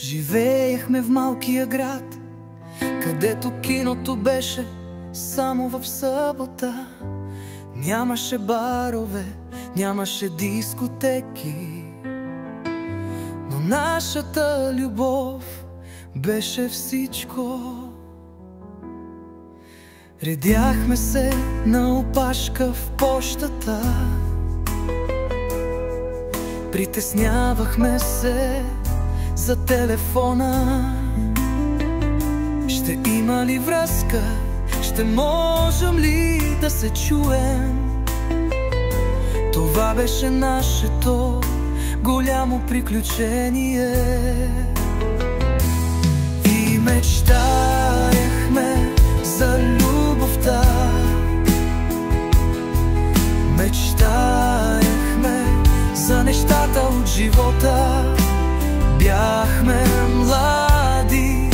Живеехме в малкия град, където киното беше само в събота. Нямаше барове, нямаше дискотеки, но нашата любов беше всичко. Редяхме се на опашка в пощата, притеснявахме се за телефона. Ще има ли връзка? Ще можем ли да се чуем? Това беше нашето голямо приключение. И мечтаехме за любовта, мечтаехме за нещата от живота. Бяхме млади,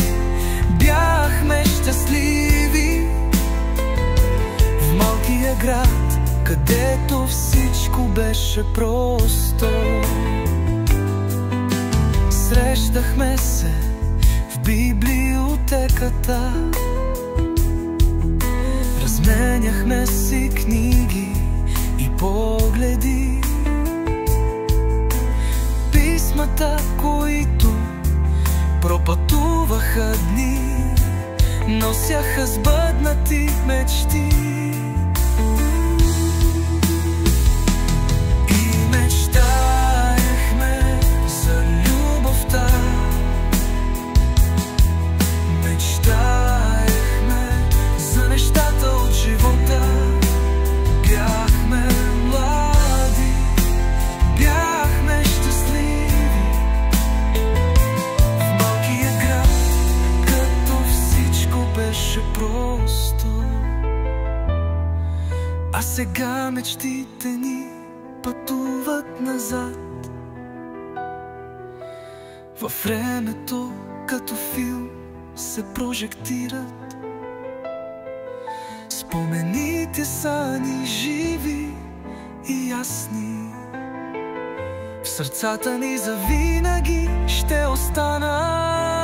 бяхме щастливи в малкия град, където всичко беше просто. Срещахме се в библиотеката, разменяхме си книги и погледи. Писмата, които пропътуваха дни, носяха сбъднати мечти. И мечтаехме за любовта, мечтаехме за нещата от живота. Бяхме млади, бяхме щастливи в малкия град, като всичко беше просто. А сега мечтите ни пътуват назад във времето, като филм се прожектират. Спомените са ни живи и ясни, в сърцата ни завинаги ще останат.